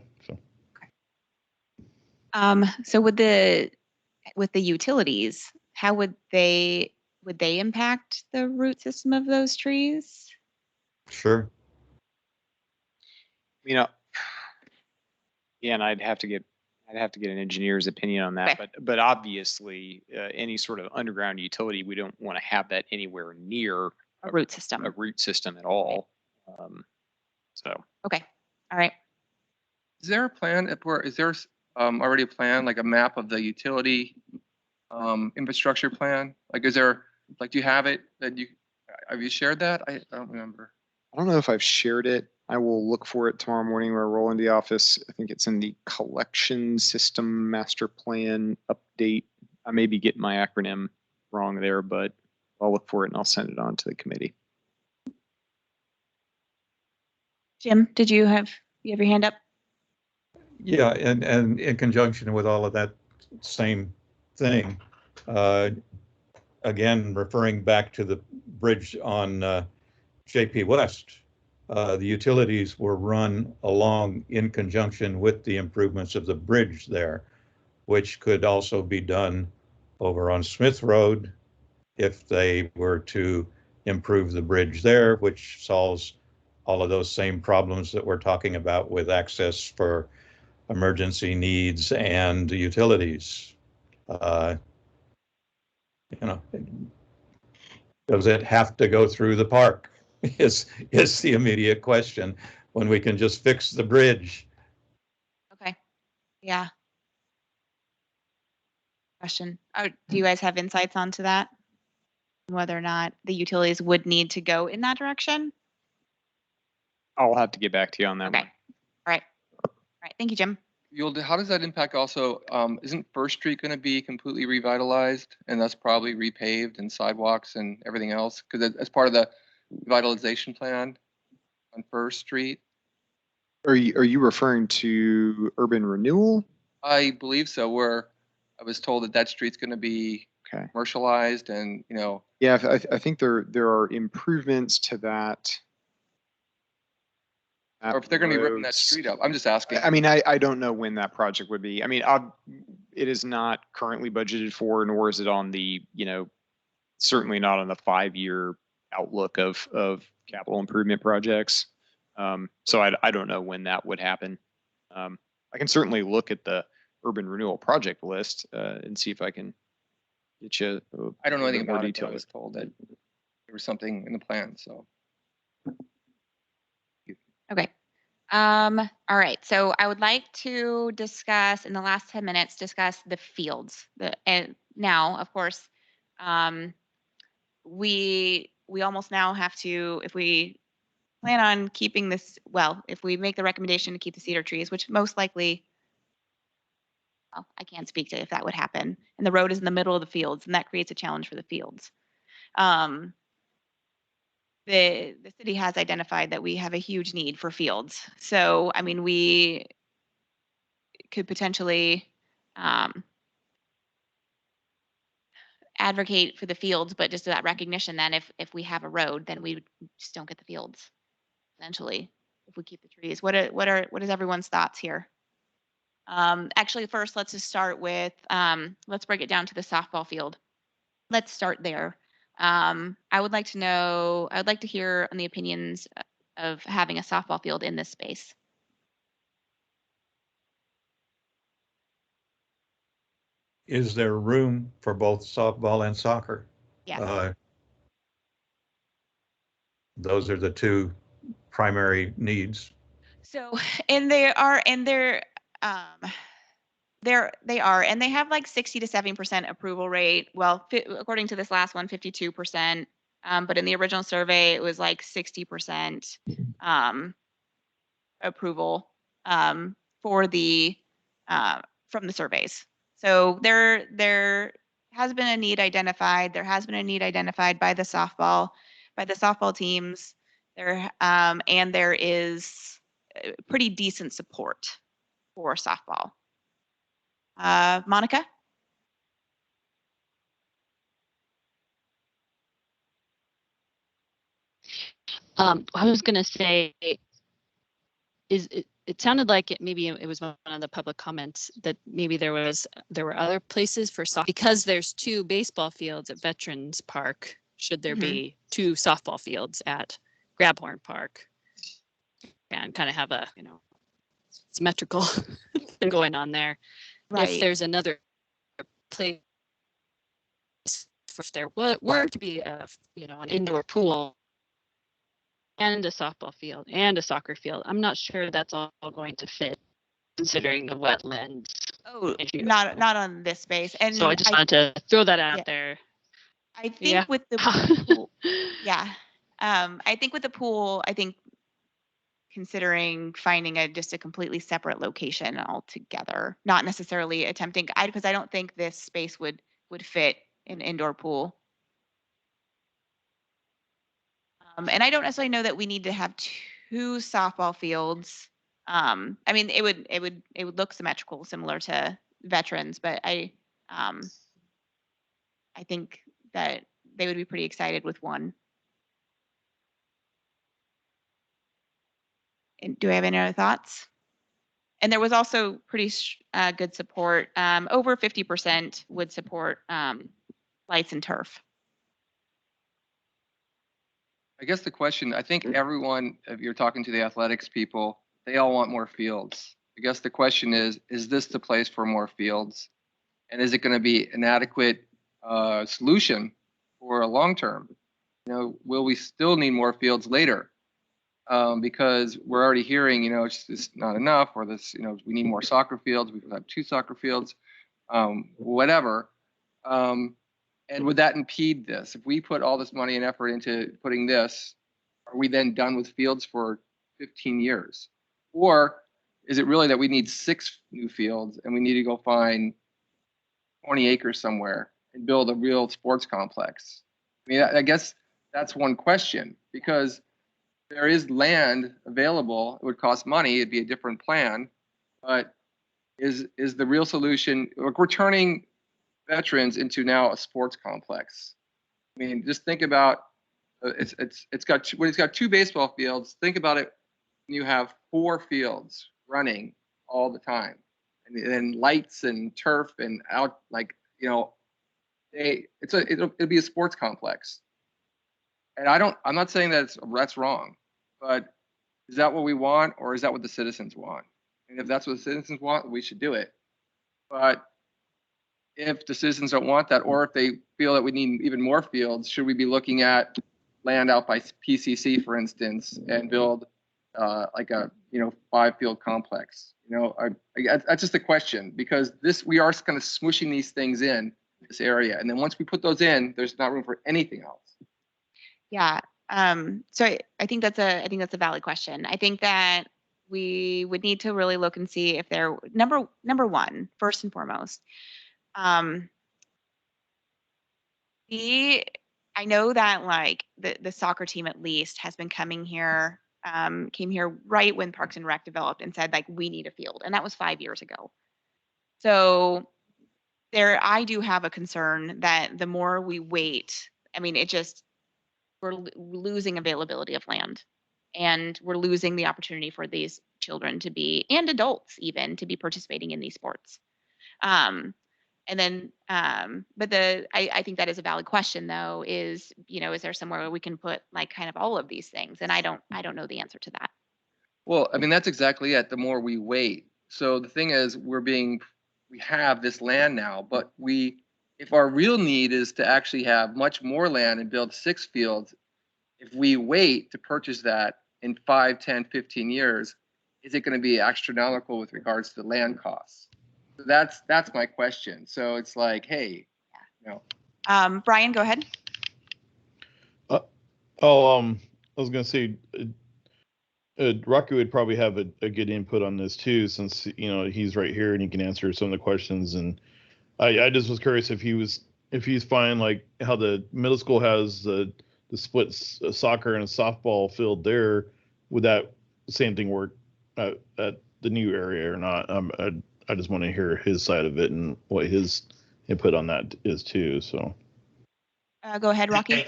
So with the utilities, how would they impact the root system of those trees? Sure. yeah, and I'd have to get an engineer's opinion on that. Okay. But obviously, any sort of underground utility, we don't want to have that anywhere near A root system. a root system at all. So Okay. All right. Is there a plan is there already a plan, like a map of the utility infrastructure plan? Like, is there, like, do you have it have you shared that? I don't remember. I don't know if I've shared it. I will look for it tomorrow morning when I roll into the office. I think it's in the collection system master plan update. I may be getting my acronym wrong there, but I'll look for it and I'll send it on to the committee. Jim, did you have your hand up? Yeah, and in conjunction with all of that same thing, again, referring back to the bridge on JP West, the utilities were run along in conjunction with the improvements of the bridge there, which could also be done over on Smith Road if they were to improve the bridge there, which solves all of those same problems that we're talking about with access for emergency needs and utilities. Does it have to go through the park? Is the immediate question when we can just fix the bridge. Okay. Yeah. Question. Do you guys have insights onto that? Whether or not the utilities would need to go in that direction? I'll have to get back to you on that Okay. one. All right. All right. Thank you, Jim. How does that impact also, isn't First Street going to be completely revitalized and that's probably repaved and sidewalks and everything else? Because as part of the revitalization plan on First Street? Are you referring to urban renewal? I believe so, where I was told that street's going to be Okay. commercialized and, Yeah, I think there are improvements to that. or if they're going to be ripping that street up. I'm just asking. I mean, I don't know when that project would be. I mean, it is not currently budgeted for, nor is it on the, certainly not on the 5-year outlook of capital improvement projects. So I don't know when that would happen. I can certainly look at the urban renewal project list and see if I can get you. I don't know anything more about it, but I detail. was told that there was something in the plan, so. Okay. All right. So I would like to discuss in the last 10 minutes, discuss the fields. And now, of course, we almost now have to, if we plan on keeping this, well, if we make the recommendation to keep the cedar trees, which most likely, well, I can't speak to if that would happen. And the road is in the middle of the fields, and that creates a challenge for the fields. The city has identified that we have a huge need for fields. So, I mean, we could potentially advocate for the fields, but just that recognition that if we have a road, then we just don't get the fields. Essentially, if we keep the trees, what is everyone's thoughts here? Actually, first, let's just start with let's break it down to the softball field. Let's start there. I would like to hear on the opinions of having a softball field in this space. Is there room for both softball and soccer? Yes. Those are the two primary needs. So, and they are, and they are, and they have like 60 to 70% approval rate. Well, according to this last one, 52%. But in the original survey, it was like 60% approval for the from the surveys. So there has been a need identified. There has been a need identified by the softball teams. And there is pretty decent support for softball. Monica? I was going to say, it sounded like maybe it was one of the public comments that maybe there were other places for softball because there's 2 baseball fields at Veterans Park. Should there be 2 softball fields at Grabhorn Park and kind of have a symmetrical thing going on there? Right. If there's another place, if there were to be an indoor pool and a softball field and a soccer field, I'm not sure that's all going to fit considering the wetlands. Oh, issue. not on this space. And So I just wanted to throw that out there. I think with the pool, yeah. I think with the pool, I think considering finding just a completely separate location altogether, not necessarily attempting, because I don't think this space would fit an indoor pool. And I don't necessarily know that we need to have 2 softball fields. I mean, it would look symmetrical, similar to Veterans, but I think that they would be pretty excited with one. And do I have any other thoughts? And there was also pretty good support. Over 50% would support lights and turf. I guess the question, I think everyone, if you're talking to the athletics people, they all want more fields. I guess the question is this the place for more fields? And is it going to be an adequate solution for a long term? Will we still need more fields later? Because we're already hearing, it's just not enough, or this, we need more soccer fields. We have 2 soccer fields, whatever. And would that impede this? If we put all this money and effort into putting this, are we then done with fields for 15 years? Or is it really that we need 6 new fields and we need to go find 20 acres somewhere and build a real sports complex? I mean, I guess that's one question, because there is land available. It would cost money. It'd be a different plan. But is the real solution, we're turning Veterans into now a sports complex? I mean, just think about it's got 2 baseball fields. Think about it when you have 4 fields running all the time, and then lights and turf and out, like, it'll be a sports complex. And I'm not saying that's wrong, but is that what we want, or is that what the citizens want? And if that's what the citizens want, we should do it. But if the citizens don't want that, or if they feel that we need even more fields, should we be looking at land out by PCC, for instance, and build like a 5-field complex? That's just a question, because we are kind of smushing these things in this area, and then once we put those in, there's not room for anything else. Yeah. So I think that's a valid question. I think that we would need to really look and see if they're number one, first and foremost. I know that like the soccer team at least has been coming here, came here right when Parks and Rec developed and said like, we need a field. And that was 5 years ago. So I do have a concern that the more we wait, I mean, we're losing availability of land, and we're losing the opportunity for these children to be, and adults even, to be participating in these sports. And then, but I think that is a valid question though, is there somewhere where we can put like kind of all of these things? And I don't know the answer to that. Well, I mean, that's exactly it. The more we wait. So the thing is, we have this land now, but if our real need is to actually have much more land and build 6 fields, if we wait to purchase that in 5, 10, 15 years, is it going to be astronomical with regards to land costs? So that's my question. So it's like, hey, Brian, go ahead. I was going to say, Raku would probably have a good input on this too, since he's right here and he can answer some of the questions. And I just was curious if he's fine, like how the middle school has the split soccer and softball field there. Would that same thing work at the new area or not? I just want to hear his side of it and what his input on that is too. So go ahead, Rocky.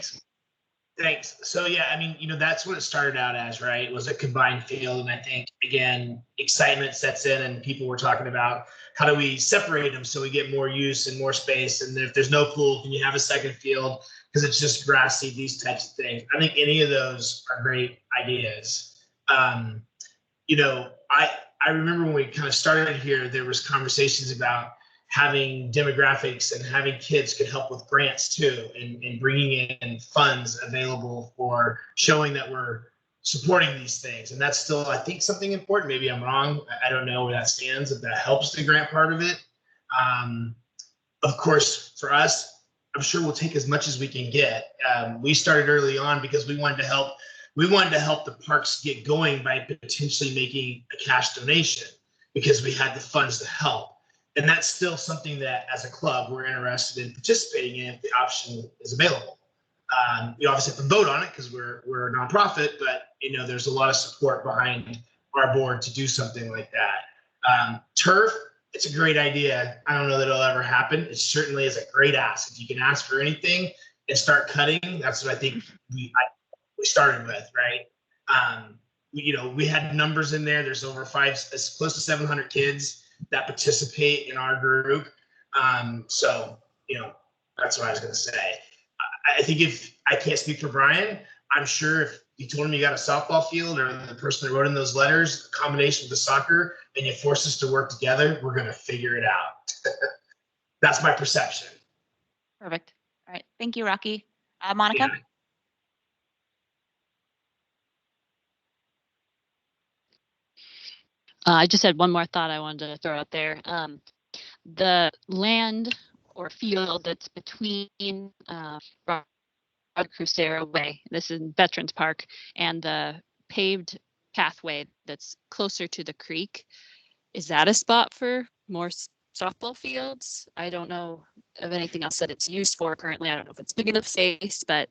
Thanks. So yeah, I mean, that's what it started out as, right? It was a combined field. And I think, again, excitement sets in and people were talking about how do we separate them so we get more use and more space? And if there's no pool, can you have a second field? Because it's just grassy, these types of things. I think any of those are great ideas. I remember when we kind of started here, there was conversations about having demographics and having kids could help with grants too, and bringing in funds available for showing that we're supporting these things. And that's still, I think, something important. Maybe I'm wrong. I don't know where that stands, if that helps the grant part of it. Of course, for us, I'm sure we'll take as much as we can get. We started early on because we wanted to help the parks get going by potentially making a cash donation, because we had the funds to help. And that's still something that, as a club, we're interested in participating in if the option is available. You obviously have to vote on it because we're a nonprofit, but there's a lot of support behind our board to do something like that. Turf, it's a great idea. I don't know that it'll ever happen. It certainly is a great ask. If you can ask for anything and start cutting, that's what I think we started with, right? We had numbers in there. There's over close to 700 kids that participate in our group. So that's what I was going to say. I think if I can't speak for Brian, I'm sure if you told him you got a softball field, or the person that wrote in those letters, a combination with the soccer, and you force us to work together, we're going to figure it out. That's my perception. Perfect. All right. Thank you, Rocky. Monica? Yeah. I just had one more thought I wanted to throw out there. The land or field that's between Crucero Way, this is Veterans Park, and the paved pathway that's closer to the creek, is that a spot for more softball fields? I don't know of anything else that it's used for currently. I don't know if it's big enough space, but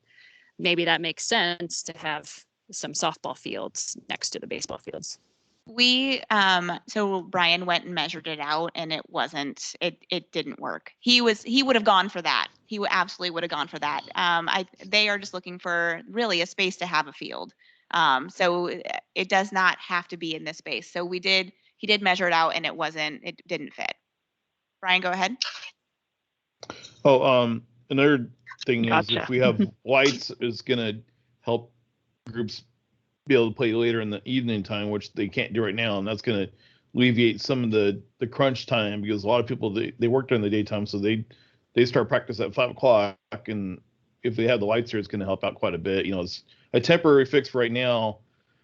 maybe that makes sense to have some softball fields next to the baseball fields. So Brian went and measured it out, and it didn't work. He would have gone for that. He absolutely would have gone for that. They are just looking for really a space to have a field. So it does not have to be in this space. So he did measure it out, and it didn't fit. Brian, go ahead. another thing is Gotcha. if we have lights, it's gonna help groups be able to play later in the evening time, which they can't do right now, and that's gonna alleviate some of the crunch time because a lot of people they work during the daytime, so they start practice at 5 o'clock, and if they have the lights here, it's gonna help out quite a bit. You know, it's a temporary fix right now,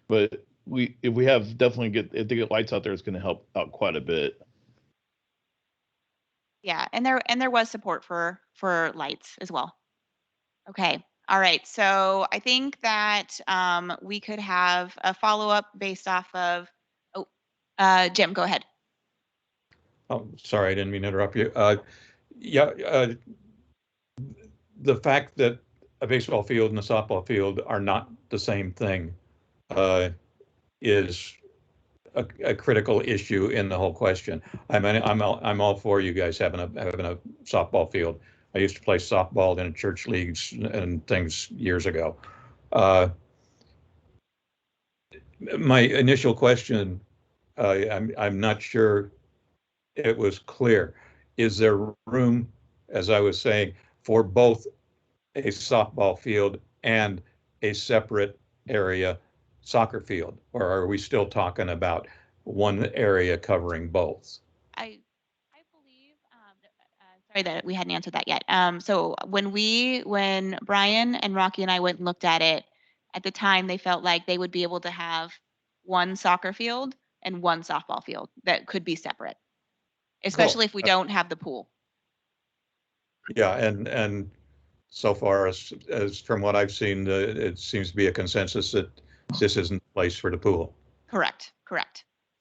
but if we have definitely if they get lights out there, it's gonna help out quite a bit. Yeah, and there was support for lights as well. Okay. All right. So I think that we could have a follow-up based off of, oh, Jim, go ahead. Oh, sorry, I didn't mean to interrupt you. The fact that a baseball field and a softball field are not the same thing is a critical issue in the whole question. I mean, I'm all for you guys having a softball field. I used to play softball in church leagues and things years ago. My initial question, I'm not sure it was clear. Is there room, as I was saying, for both a softball field and a separate area soccer field? Or are we still talking about one area covering both? I believe, sorry that we hadn't answered that yet. So when Brian and Rocky and I went and looked at it, at the time, they felt like they would be able to have one soccer field and one softball field that could be separate, especially if we don't have the pool. Yeah, and so far as from what I've seen, it seems to be a consensus that this isn't the place for the pool. Correct.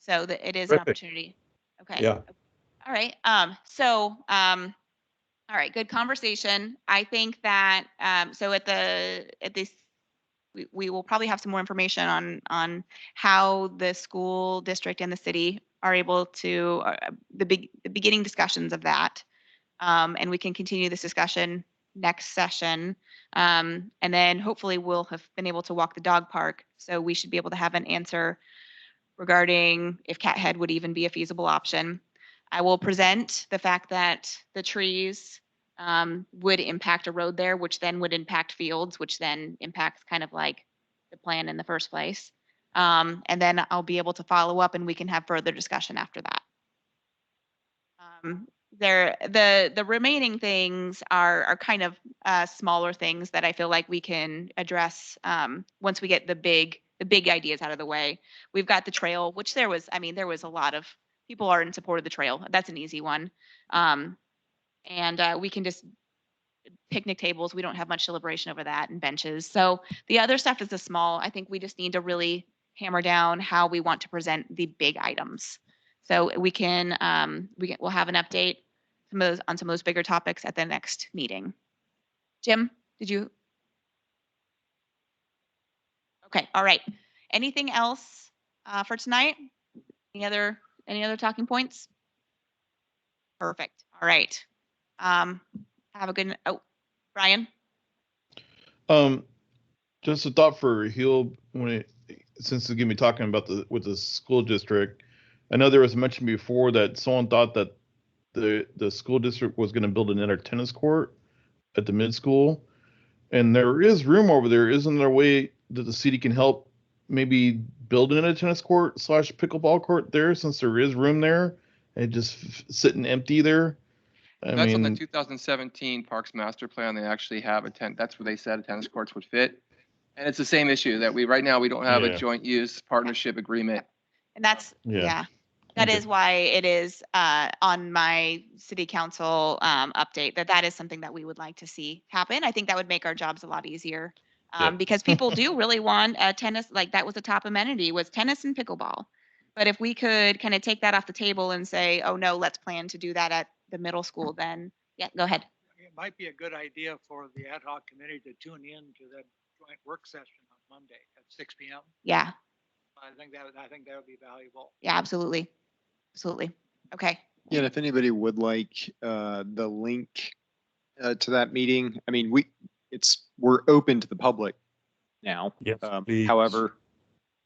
So that it is an Terrific. opportunity. Okay. Yeah. All right. All right. Good conversation. I think that so at this we will probably have some more information on how the school district and the city are able to the beginning discussions of that, and we can continue this discussion next session, and then hopefully we'll have been able to walk the dog park, so we should be able to have an answer regarding if cat head would even be a feasible option. I will present the fact that the trees would impact a road there, which then would impact fields, which then impacts kind of like the plan in the first place. And then I'll be able to follow up and we can have further discussion after that. The remaining things are kind of smaller things that I feel like we can address once we get the big ideas out of the way. We've got the trail, which there was a lot of people are in support of the trail. That's an easy one. And we can just picnic tables. We don't have much deliberation over that, and benches. So the other stuff is the small. I think we just need to really hammer down how we want to present the big items. So we'll have an update on some of those bigger topics at the next meeting. Jim, did you? Okay. All right. Anything else for tonight? Any other talking points? Perfect. All right. Have a good. Oh, Brian. Just a thought for Hill since it's gonna be talking about with the school district. I know there was mentioned before that someone thought that the school district was going to build another tennis court at the mid school, and there is room over there. Isn't there a way that the city can help maybe build in a tennis court / pickleball court there, since there is room there and just sitting empty there? That's on the 2017 Parks Master Plan. They actually have that's where they said tennis courts would fit. And it's the same issue that right now we don't have a joint use partnership agreement. And that's, that is why it is on my city council update that is something that we would like to see happen. I think that would make our jobs a lot easier because people do really want tennis. Like that was the top amenity was tennis and pickleball. But if we could kind of take that off the table and say, oh no, let's plan to do that at the middle school, then go ahead. It might be a good idea for the ad hoc committee to tune in to that joint work session on Monday at 6 p.m. Yeah. I think that would be valuable. Yeah, absolutely. Okay. Yeah, and if anybody would like the link to that meeting, I mean, we're open to the public now. Yes, however,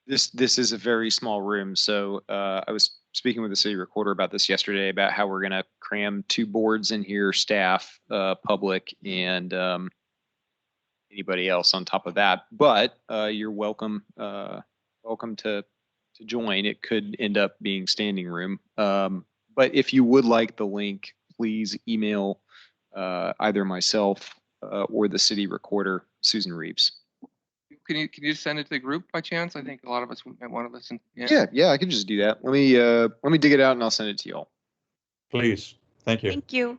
this is a very small room, so I was speaking with the city recorder about this yesterday about how we're going to cram 2 boards in here, staff, public, and anybody else on top of that. But you're welcome to join. It could end up being standing room. But if you would like the link, please email either myself or the city recorder, Susan Reeves. Can you send it to the group by chance? I think a lot of us might want to listen. Yeah, I can just do that. Let me dig it out and I'll send it to y'all. Please. Thank you. Thank you.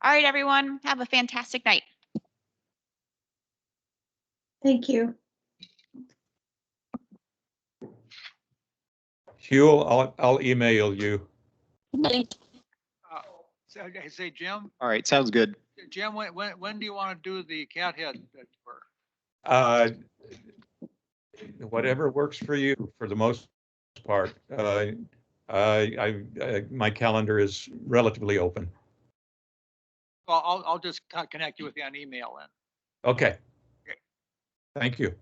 All right, everyone. Have a fantastic night. Thank you. Hugh, I'll email you. Say, Jim, All right, sounds good. Jim, when do you want to do the cat head work? Whatever works for you, for the most part. My calendar is relatively open. Well, I'll just connect you with you on email then. Okay. Thank you.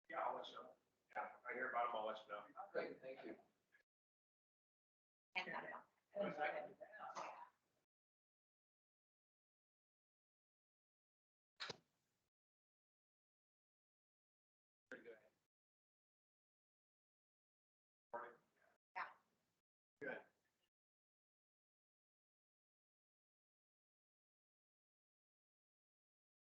Yeah, I'll let you know. Yeah, if I hear about them, I'll let you know. Great, thank you.